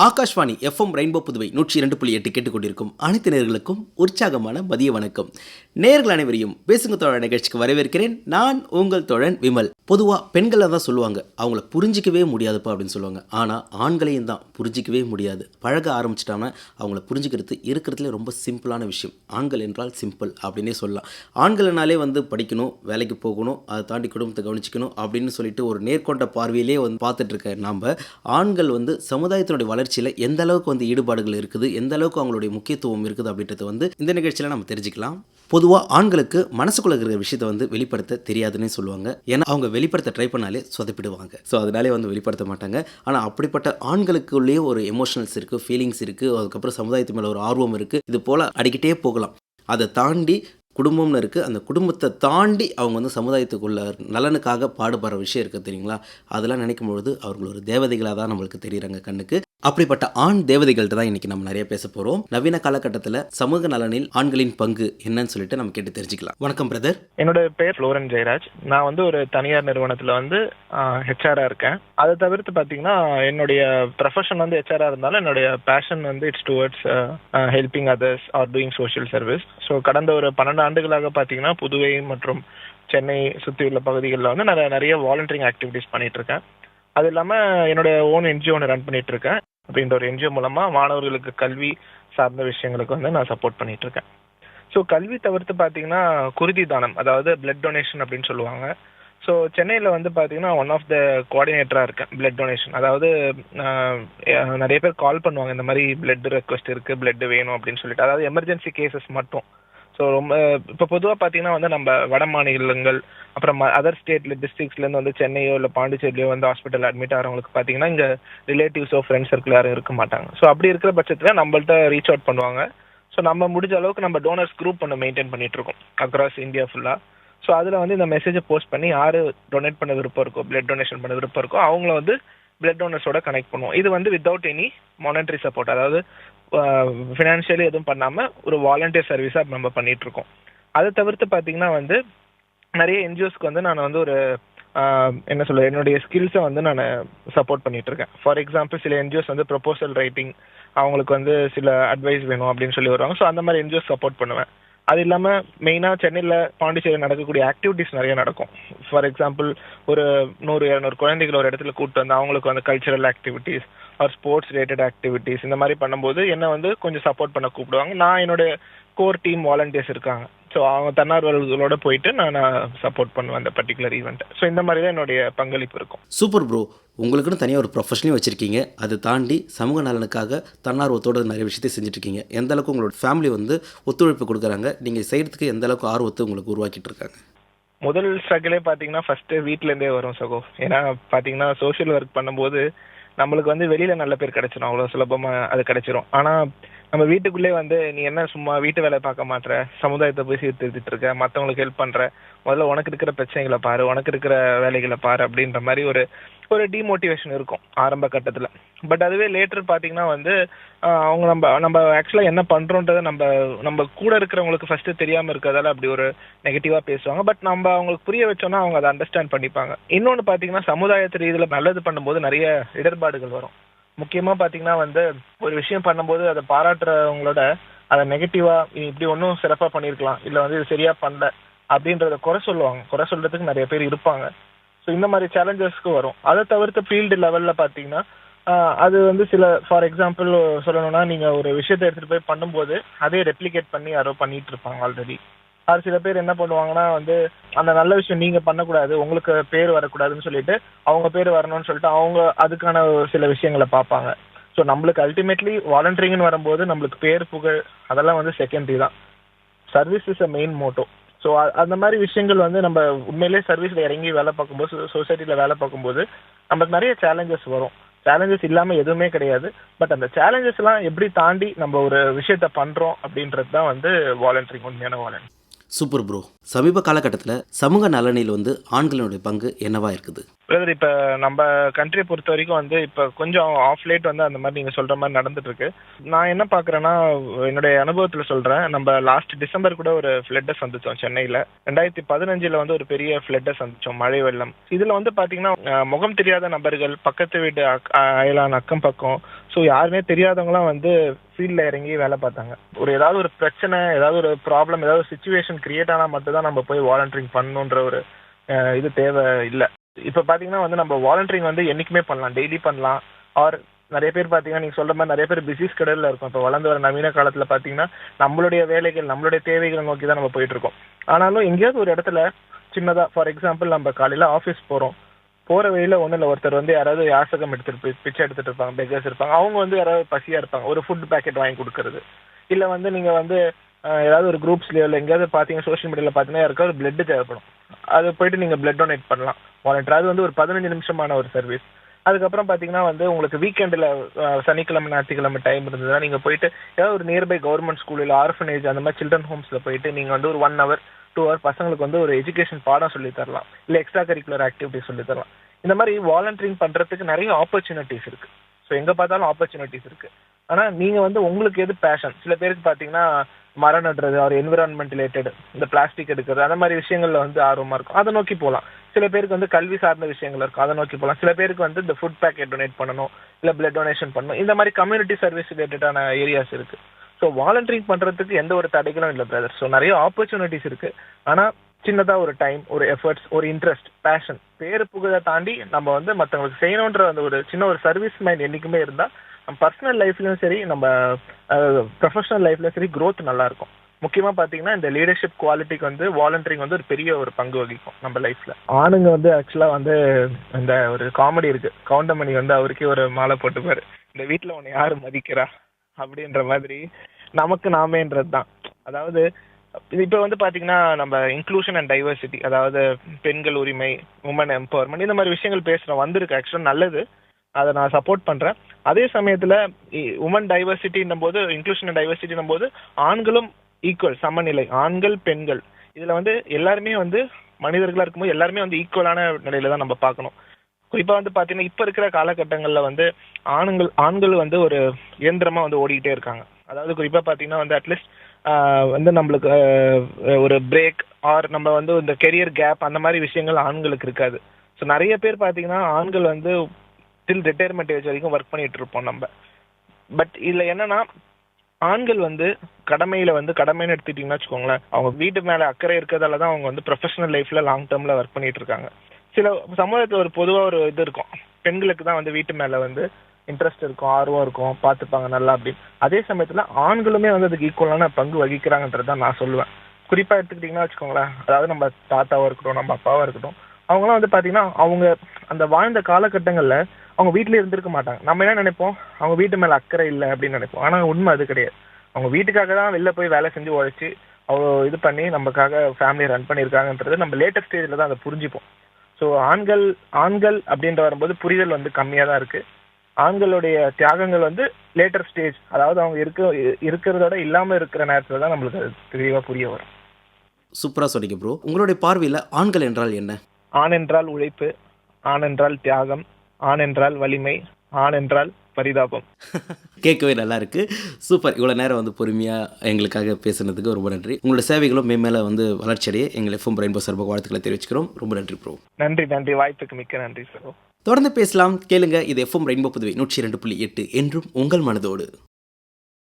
Akashvani FM rainbow Puduvai 102.8 கேட்டுக்கொண்டிருக்கும் அனைத்து நேயர்களுக்கும் உற்சாகமான மதிய வணக்கம். நேயர்கள் அனைவரையும் பேசுங்க தோழன் நிகழ்ச்சிக்கு வரவேற்கிறேன். நான் உங்கள் தோழன் விமல். பொதுவாக பெண்களை தான் சொல்லுவாங்க, அவங்கள புரிஞ்சிக்கவே முடியாதுப்பா அப்படின்னு சொல்லுவாங்க. ஆனால் ஆண்களையும் தான் புரிஞ்சிக்கவே முடியாது. பழக ஆரம்பிச்சிட்டாங்கன்னா அவங்கள புரிஞ்சுக்கிறது இருக்கிறதுலே ரொம்ப சிம்பிளான விஷயம். ஆண்கள் என்றால் சிம்பிள் அப்படின்னே சொல்லலாம். ஆண்கள்னாலே படிக்கணும், வேலைக்கு போகணும், அதை தாண்டி குடும்பத்தை கவனிச்சிக்கணும் அப்படின்னு சொல்லிட்டு ஒரு நேர்கொண்ட பார்வையிலே பார்த்துட்டு இருக்க நாம் ஆண்கள் சமுதாயத்தினுடைய வளர்ச்சியில் எந்த அளவுக்கு ஈடுபாடுகள் இருக்குது, எந்த அளவுக்கு அவங்களுடைய முக்கியத்துவம் இருக்குது அப்படின்றது இந்த நிகழ்ச்சியில் நம்ம தெரிஞ்சுக்கலாம். பொதுவாக ஆண்களுக்கு மனசுக்குள்ள இருக்கிற விஷயத்தை வெளிப்படுத்த தெரியாதுன்னு சொல்லுவாங்க. ஏன்னா அவங்க வெளிப்படுத்த ட்ரை பண்ணாலே சொதப்பிடுவாங்க. ஸோ அதனாலே வெளிப்படுத்த மாட்டாங்க. ஆனால் அப்படிப்பட்ட ஆண்களுக்குள்ளேயே ஒரு எமோஷனல்ஸ் இருக்குது, ஃபீலிங்ஸ் இருக்குது, அதுக்கப்புறம் சமுதாயத்து மேலே ஒரு ஆர்வம் இருக்குது. இது போல் அடிக்கிட்டே போகலாம். அதை தாண்டி குடும்பம்னு இருக்குது. அந்த குடும்பத்தை தாண்டி அவங்க சமுதாயத்துக்குள்ள நலனுக்காக பாடுபடுற விஷயம் இருக்குது தெரியுங்களா? அதெல்லாம் நினைக்கும் பொழுது அவர்கள் ஒரு தேவதைகளாக தான் நம்மளுக்கு தெரியுறாங்க கண்ணுக்கு. அப்படிப்பட்ட ஆண் தேவதைகள்கிட்ட தான் இன்றைக்கி நம்ம நிறைய பேச போகிறோம். நவீன காலகட்டத்தில் சமூக நலனில் ஆண்களின் பங்கு என்னன்னு சொல்லிட்டு நம்ம கேட்டு தெரிஞ்சுக்கலாம். வணக்கம் பிரதர். என்னோட பேர் ஃப்ளோரன் ஜெயராஜ். நான் ஒரு தனியார் நிறுவனத்தில் ஹெச்ஆரா இருக்கேன். அதை தவிர்த்து பார்த்தீங்கன்னா என்னுடைய ப்ரொஃபஷன் ஹெச்ஆரா இருந்தாலும் என்னுடைய passion it's towards helping others or doing social service. So கடந்த ஒரு 12 ஆண்டுகளாக பார்த்தீங்கன்னா புதுவை மற்றும் சென்னை சுற்றியுள்ள பகுதிகளில் நிறைய வாலண்டியரிங் ஆக்டிவிட்டீஸ் பண்ணிட்டு இருக்கேன். அது இல்லாமல் என்னோட ஓன் என்ஜிஓ ஒன்று ரன் பண்ணிட்டு இருக்கேன். அப்படின்ற ஒரு என்ஜிஓ மூலமாக மாணவர்களுக்கு கல்வி சார்ந்த விஷயங்களுக்கு நான் சப்போர்ட் பண்ணிட்டு இருக்கேன். ஸோ கல்வி தவிர்த்து பார்த்தீங்கன்னா குருதி தானம், அதாவது பிளட் டொனேஷன் அப்படின்னு சொல்லுவாங்க. ஸோ சென்னையில் பார்த்தீங்கன்னா ஒன் ஆஃப் த கோஆர்டினேட்டராக இருக்கேன் பிளட் டொனேஷன். அதாவது நிறைய பேர் கால் பண்ணுவாங்க, இந்த மாதிரி பிளட் ரெக்வஸ்ட் இருக்குது, பிளட் வேணும் அப்படின்னு சொல்லிட்டு. அதாவது எமர்ஜென்சி கேசஸ் மட்டும். ஸோ ரொம்ப இப்போ பொதுவாக பார்த்தீங்கன்னா நம்ம வட மாநிலங்கள் அப்புறம் அதர் ஸ்டேட்ல டிஸ்ட்ரிக்ஸ்லேருந்து சென்னையோ இல்லை பாண்டிச்சேரியிலையோ ஹாஸ்பிட்டல் அட்மிட் ஆகிறவங்களுக்கு பார்த்தீங்கன்னா இங்கே ரிலேட்டிவ்ஸோ ஃப்ரெண்ட்ஸ் சர்க்கிள் யாரும் இருக்க மாட்டாங்க. ஸோ அப்படி இருக்கிற பட்சத்தில் நம்மள்ட்ட ரீச் அவுட் பண்ணுவாங்க. ஸோ நம்ம முடிஞ்ச அளவுக்கு நம்ம டோனர்ஸ் குரூப் மெயின்டைன் பண்ணிட்டு இருக்கோம் அக்ராஸ் இந்தியா ஃபுல்லாக. ஸோ அதில் இந்த மெசேஜை போஸ்ட் பண்ணி யார் டொனேட் பண்ண விருப்பம் இருக்கோ, பிளட் டொனேஷன் பண்ண விருப்பம் இருக்கோ அவங்கள பிளட் டோனர்ஸோட கனெக்ட் பண்ணுவோம். இது வித்தவுட் எனி மானிட்டரி சப்போர்ட், அதாவது ஃபினான்ஷியலி எதுவும் பண்ணாமல் ஒரு வாலண்டியர் சர்வீஸாக நம்ம பண்ணிட்டு இருக்கோம். அதை தவிர்த்து பார்த்தீங்கன்னா நிறைய என்ஜிஓஸ்க்கு நான் ஒரு என்ன சொல்ல என்னுடைய ஸ்கில்ஸை நான் சப்போர்ட் பண்ணிட்டு இருக்கேன். ஃபார் எக்ஸாம்பிள் சில என்ஜிஓஸ் ப்ரொபோசல் ரைட்டிங், அவங்களுக்கு சில அட்வைஸ் வேணும் அப்படின்னு சொல்லி வருவாங்க. ஸோ அந்த மாதிரி என்ஜிஓஸ் சப்போர்ட் பண்ணுவேன். அது இல்லாமல் மெயினாக சென்னையில் பாண்டிச்சேரியில் நடக்கக்கூடிய ஆக்டிவிட்டீஸ் நிறைய நடக்கும். ஃபார் எக்ஸாம்பிள் ஒரு 100-200 குழந்தைகள் ஒரு இடத்துல கூப்பிட்டு அவங்களுக்கு cultural activities or sports related activities இந்த மாதிரி பண்ணும்போது என்ன கொஞ்சம் சப்போர்ட் பண்ண கூப்பிடுவாங்க. நான் என்னோட கோர் டீம் வாலண்டியர்ஸ் இருக்காங்க. ஸோ அவங்க தன்னார்வலர்களோட போயிட்டு நான் சப்போர்ட் பண்ணுவேன் அந்த பர்டிகுலர் ஈவெண்ட். ஸோ இந்த மாதிரி தான் என்னுடைய பங்களிப்பு இருக்கும். Super bro. உங்களுக்குன்னு தனியாக ஒரு ப்ரொஃபஷனையும் வச்சுருக்கீங்க. அதை தாண்டி சமூக நலனுக்காக தன்னார்வத்தோடு நிறைய விஷயத்தை செஞ்சுட்ருக்கீங்க. எந்த அளவுக்கு உங்களோட ஃபேமிலி ஒத்துழைப்பு கொடுக்குறாங்க, நீங்கள் செய்கிறதுக்கு எந்த அளவுக்கு ஆர்வத்தை உங்களுக்கு உருவாக்கிட்டு இருக்காங்க? முதல் ஸ்ட்ரகிளே பார்த்தீங்கன்னா ஃபஸ்ட்டு வீட்டிலேருந்தே வரும் சகோ. ஏன்னா பார்த்தீங்கன்னா சோஷியல் ஒர்க் பண்ணும்போது நம்மளுக்கு வெளியில் நல்ல பேர் கிடைச்சிடும், அவ்வளோ சுலபமாக அது கிடைச்சிரும். ஆனால் நம்ம வீட்டுக்குள்ளே நீ என்ன சும்மா வீட்டு வேலை பார்க்க மாட்டேற, சமுதாயத்தை போய் சீர்திருத்திட்டு இருக்க, மற்றவங்களுக்கு ஹெல்ப் பண்ணுற, முதல்ல உனக்கு இருக்கிற பிரச்சனைகளை பாரு, உனக்கு இருக்கிற வேலைகளை பாரு அப்படின்ற மாதிரி ஒரு டிமோட்டிவேஷன் இருக்கும் ஆரம்ப கட்டத்தில். பட் அதுவே லேட்டர் பார்த்தீங்கன்னா அவங்க நம்ம ஆக்சுவலாக என்ன பண்ணுறோன்றதை நம்ம கூட இருக்கிறவங்களுக்கு ஃபஸ்ட்டு தெரியாமல் இருக்கிறதால அப்படி ஒரு நெகட்டிவாக பேசுவாங்க. பட் நம்ம அவங்களுக்கு புரிய வச்சோன்னா அவங்க அதை அண்டர்ஸ்டாண்ட் பண்ணிப்பாங்க. இன்னொன்று பார்த்தீங்கன்னா சமுதாயத்து ரீதியில் நல்லது பண்ணும்போது நிறைய இடர்பாடுகள் வரும். முக்கியமாக பார்த்தீங்கன்னா ஒரு விஷயம் பண்ணும்போது அதை பாராட்டுறவங்களோட அதை நெகட்டிவாக இப்படி ஒன்றும் சிறப்பாக பண்ணியிருக்கலாம், இல்லை இது சரியாக பண்ணல அப்படின்றத குறை சொல்லுவாங்க. குறை சொல்கிறதுக்கு நிறைய பேர் இருப்பாங்க. ஸோ இந்த மாதிரி சேலஞ்சஸ்க்கு வரும். அதை தவிர்த்து ஃபீல்டு லெவலில் பார்த்தீங்கன்னா அது சில ஃபார் எக்ஸாம்பிள் சொல்லணும்னா நீங்கள் ஒரு விஷயத்தை எடுத்துகிட்டு போய் பண்ணும்போது அதே ரெப்ளிகேட் பண்ணி யாரோ பண்ணிட்டு இருப்பாங்க ஆல்ரெடி. அது சில பேர் என்ன பண்ணுவாங்கன்னா அந்த நல்ல விஷயம் நீங்கள் பண்ணக்கூடாது, உங்களுக்கு பேர் வரக்கூடாதுன்னு சொல்லிட்டு அவங்க பேர் வரணும்னு சொல்லிட்டு அவங்க அதுக்கான சில விஷயங்களை பார்ப்பாங்க. ஸோ நம்மளுக்கு அல்டிமேட்லி வாலண்டியரிங்னு வரும்போது நம்மளுக்கு பேர் புகழ் அதெல்லாம் செகண்டரி தான். Service is a main Moto. So அந்த மாதிரி விஷயங்கள் நம்ம உண்மையிலே சர்வீஸில் இறங்கி வேலை பார்க்கும்போது, சொசைட்டியில் வேலை பார்க்கும்போது நமக்கு நிறைய சேலஞ்சஸ் வரும். சேலஞ்சஸ் இல்லாமல் எதுவுமே கிடையாது. பட் அந்த சேலஞ்சஸ்லாம் எப்படி தாண்டி நம்ம ஒரு விஷயத்த பண்ணுறோம் அப்படின்றது தான் வாலண்டியரிங், உண்மையான வாலண்டியரிங். Super bro. சமீப காலகட்டத்தில் சமூக நலனில் ஆண்களுடைய பங்கு என்னவா இருக்குது? பிரதர், இப்போ நம்ம கண்ட்ரியை பொறுத்த வரைக்கும் இப்போ கொஞ்சம் ஆஃப் லேட் அந்த மாதிரி நீங்கள் சொல்கிற மாதிரி நடந்துட்டு இருக்கு. நான் என்ன பார்க்குறேன்னா, என்னுடைய அனுபவத்தில் சொல்கிறேன். நம்ம லாஸ்ட் டிசம்பர் கூட ஒரு ஃப்ளட்டை சந்தித்தோம் சென்னையில். 2015 ஒரு பெரிய ஃப்ளட்டை சந்தித்தோம், மழை வெள்ளம். இதில் பார்த்தீங்கன்னா முகம் தெரியாத நபர்கள், பக்கத்து வீட்டு அயலான அக்கம் பக்கம், ஸோ யாருமே தெரியாதவங்களாம் வந்து ஃபீல்டில் இறங்கி வேலை பார்த்தாங்க. ஏதாவது ஒரு பிரச்சனை, ஏதாவது ஒரு ப்ராப்ளம், ஏதாவது ஒரு சுச்சுவேஷன் கிரியேட் ஆனால் மட்டும்தான் நம்ம போய் வாலண்டியரிங் பண்ணணுன்ற ஒரு இது தேவை இல்லை. இப்போ பார்த்தீங்கன்னா வந்து நம்ம வாலண்டியரிங் வந்து என்றைக்குமே பண்ணலாம், டெய்லி பண்ணலாம். ஆர் நிறைய பேர் பார்த்தீங்கன்னா நீங்கள் சொல்கிற மாதிரி நிறைய பேர் பிஸி ஸ்கெடியூலில் இருக்கும். இப்போ வளர்ந்து வர நவீன காலத்தில் பார்த்தீங்கன்னா நம்மளுடைய வேலைகள், நம்மளுடைய தேவைகளை நோக்கி தான் நம்ம போயிட்டு இருக்கோம். ஆனாலும் எங்கேயாவது ஒரு இடத்துல சின்னதாக, ஃபார் எக்ஸாம்பிள் நம்ம காலையில் ஆஃபீஸ் போகிறோம், போகிற வழியில் ஒன்றும் இல்லை, ஒருத்தர் வந்து யாராவது யாசகம் எடுத்துட்டு பிச்சை எடுத்துகிட்டு இருப்பாங்க, பெக்கர்ஸ் இருப்பாங்க, அவங்க வந்து யாராவது பசியாக இருப்பாங்க, ஒரு ஃபுட் பேக்கெட் வாங்கி கொடுக்கறது. இல்லை வந்து நீங்கள் வந்து ஏதாவது ஒரு குரூப்ஸ்லையோ இல்லை எங்கேயாவது பார்த்தீங்கன்னா சோஷியல் மீடியாவில் பார்த்தீங்கன்னா யாருக்காவது ஒரு பிளட் தேவைப்படும், அது போயிட்டு நீங்கள் பிளட் டொனேட் பண்ணலாம் வாலண்டியர். அது வந்து ஒரு 15 நிமிஷமான ஒரு சர்வீஸ். அதுக்கப்புறம் பார்த்தீங்கன்னா வந்து உங்களுக்கு வீக்கெண்டில் சனிக்கிழமை ஞாயிற்றுக்கிழமை டைம் இருந்ததுன்னா நீங்கள் போயிட்டு ஏதாவது ஒரு நியர்பை கவர்மெண்ட் ஸ்கூல் இல்லை ஆர்ஃபனேஜ் அந்த மாதிரி சில்ட்ரன் ஹோம்ஸில் போயிட்டு நீங்கள் வந்து ஒரு 1 hour 2 hour பசங்களுக்கு வந்து ஒரு எஜுகேஷன் பாடம் சொல்லி தரலாம், இல்லை எக்ஸ்ட்ரா கரிக்குலர் ஆக்டிவிட்டி சொல்லி தரலாம். இந்த மாதிரி வாலண்டியரிங் பண்ணுறதுக்கு நிறைய ஆப்பர்ச்சுனிட்டிஸ் இருக்குது. ஸோ எங்கே பார்த்தாலும் ஆப்பர்ச்சுனிட்டிஸ் இருக்குது. ஆனால் நீங்கள் வந்து உங்களுக்கு எது பேஷன், சில பேருக்கு பார்த்தீங்கன்னா மரம் நடுறது, ஒரு என்விரான்மெண்ட் ரிலேட்டட், இந்த பிளாஸ்டிக் எடுக்கிறது, அந்த மாதிரி விஷயங்கள்ல வந்து ஆர்வமாக இருக்கும், அதை நோக்கி போகலாம். சில பேருக்கு வந்து கல்வி சார்ந்த விஷயங்கள் இருக்கும், அதை நோக்கி போகலாம். சில பேருக்கு வந்து இந்த ஃபுட் பேக்கெட் டொனேட் பண்ணணும், இல்லை பிளட் டொனேஷன் பண்ணணும், இந்த மாதிரி கம்யூனிட்டி சர்வீஸ் ரிலேட்டடான ஏரியாஸ் இருக்குது. ஸோ வாலண்டியரிங் பண்ணுறதுக்கு எந்த ஒரு தடைகளும் இல்லை பிரதர். ஸோ நிறைய ஆப்பர்ச்சுனிட்டிஸ் இருக்குது. ஆனால் சின்னதாக ஒரு டைம், ஒரு எஃபர்ட்ஸ், ஒரு இன்ட்ரெஸ்ட், பேஷன், பேரு புகழை தாண்டி நம்ம வந்து மற்றவங்களுக்கு செய்யணுன்ற அந்த ஒரு சின்ன ஒரு சர்வீஸ் மைண்ட் என்றைக்குமே இருந்தால் நம்ம பர்சனல் லைஃப்லையும் சரி, நம்ம ப்ரொஃபஷனல் லைஃப்லையும் சரி growth நல்லா இருக்கும். முக்கியமாக பார்த்தீங்கன்னா இந்த லீடர்ஷிப் குவாலிட்டிக்கு வந்து வாலண்டியரிங் வந்து ஒரு பெரிய ஒரு பங்கு வகிக்கும் நம்ம லைஃப்ல. ஆணுங்க வந்து ஆக்சுவலாக வந்து இந்த ஒரு காமெடி இருக்கு, கவுண்டமணி வந்து அவருக்கே ஒரு மாலை போட்டுப்பாரு, இந்த வீட்டில் உன்னை யாரு மதிக்கிறா அப்படின்ற மாதிரி நமக்கு நாமேன்றது தான். அதாவது இப்போ வந்து பார்த்தீங்கன்னா நம்ம இன்க்ளூஷன் அண்ட் டைவர்சிட்டி, அதாவது பெண்கள் உரிமை, உமன் எம்பவர்மெண்ட், இந்த மாதிரி விஷயங்கள் பேசுகிறோம், வந்திருக்கு. ஆக்சுவலாக நல்லது, அதை நான் சப்போர்ட் பண்ணுறேன். அதே சமயத்தில் உமன் டைவர்சிட்டின்னும் போது, இன்க்ளூஷன் அண்ட் டைவர்சிட்டின்னும் போது ஆண்களும் ஈக்குவல், சமநிலை, ஆண்கள் பெண்கள், இதில் வந்து எல்லாருமே வந்து மனிதர்களாக இருக்கும்போது எல்லாருமே வந்து ஈக்குவலான நிலையில தான் நம்ம பார்க்கணும். குறிப்பாக வந்து பார்த்தீங்கன்னா இப்போ இருக்கிற காலகட்டங்களில் வந்து ஆண்கள் வந்து ஒரு இயந்திரமாக வந்து ஓடிக்கிட்டே இருக்காங்க. அதாவது குறிப்பாக பார்த்தீங்கன்னா வந்து அட்லீஸ்ட் வந்து நம்மளுக்கு ஒரு பிரேக் ஆர் நம்ம வந்து இந்த கெரியர் கேப் அந்த மாதிரி விஷயங்கள் ஆண்களுக்கு இருக்காது. ஸோ நிறைய பேர் பார்த்தீங்கன்னா ஆண்கள் வந்து டில் ரிட்டையர்மெண்ட் ஏஜ் வரைக்கும் ஒர்க் பண்ணிட்டு இருப்போம் நம்ம. பட் இதில் என்னன்னா ஆண்கள் வந்து கடமைன்னு எடுத்துக்கிட்டிங்கன்னா வச்சுக்கோங்களேன், அவங்க வீட்டு மேலே அக்கறை இருக்கிறதால தான் அவங்க வந்து ப்ரொஃபஷனல் லைஃப்பில் லாங் டேர்மில் ஒர்க் பண்ணிட்டு இருக்காங்க. சில சமூகத்தில் ஒரு பொதுவாக ஒரு இது இருக்கும், பெண்களுக்கு தான் வந்து வீட்டு மேலே வந்து இன்ட்ரெஸ்ட் இருக்கும், ஆர்வம் இருக்கும், பார்த்துப்பாங்க நல்லா அப்படின்னு. அதே சமயத்தில் ஆண்களுமே வந்து அதுக்கு ஈக்குவலான பங்கு வகிக்கிறாங்கன்றது தான் நான் சொல்லுவேன். குறிப்பாக எடுத்துக்கிட்டிங்கன்னா வச்சுக்கோங்களேன், அதாவது நம்ம தாத்தாவாக இருக்கட்டும், நம்ம அப்பாவாக இருக்கட்டும், அவங்களாம் வந்து பார்த்தீங்கன்னா அவங்க அந்த வாழ்ந்த காலகட்டங்களில் அவங்க வீட்டிலே இருந்திருக்க மாட்டாங்க. நம்ம என்ன நினைப்போம், அவங்க வீட்டு மேலே அக்கறை இல்லை அப்படின்னு நினைப்போம். ஆனால் உண்மை அது கிடையாது. அவங்க வீட்டுக்காக தான் வெளில போய் வேலை செஞ்சு உழைச்சி அவ்வளோ இது பண்ணி நமக்காக ஃபேமிலியை ரன் பண்ணியிருக்காங்கன்றது நம்ம லேட்டஸ்ட் ஸ்டேஜில் தான் அதை புரிஞ்சுப்போம். ஸோ ஆண்கள் அப்படின்ற வரும்போது புரிதல் வந்து கம்மியாக தான் இருக்குது. ஆண்களுடைய தியாகங்கள் வந்து லேட்டர் ஸ்டேஜ், அதாவது அவங்க இருக்கிறதோட இல்லாமல் இருக்கிற நேரத்தில் தான் நம்மளுக்கு அது தெளிவாக புரிய வரும். சூப்பராக சொன்னீங்க ப்ரோ. உங்களுடைய பார்வையில் ஆண்கள் என்றால் என்ன? ஆண் என்றால் உழைப்பு, ஆண் என்றால் தியாகம், ஆண் என்றால் வலிமை, ஆண் என்றால் பரிதாபம். கேட்கவே நல்லா இருக்கு. சூப்பர். இவ்வளோ நேரம் வந்து பொறுமையாக எங்களுக்காக பேசுனதுக்கு ரொம்ப நன்றி. உங்களோட சேவைகளும் மேம்மேல வந்து வளர்ச்சியடைய எங்கள் எஃப்எம் ரெயின்போ சார்பாக வாழ்த்துக்களை தெரிவிச்சுக்கிறோம். ரொம்ப நன்றி ப்ரோ. நன்றி, வாய்ப்புக்கு மிக்க நன்றி சார். தொடர்ந்து பேசலாம், கேளுங்க. இது எஃப்எம் ரெயின்போ புதுவை 102.8 என்றும் உங்கள் மனதோடு.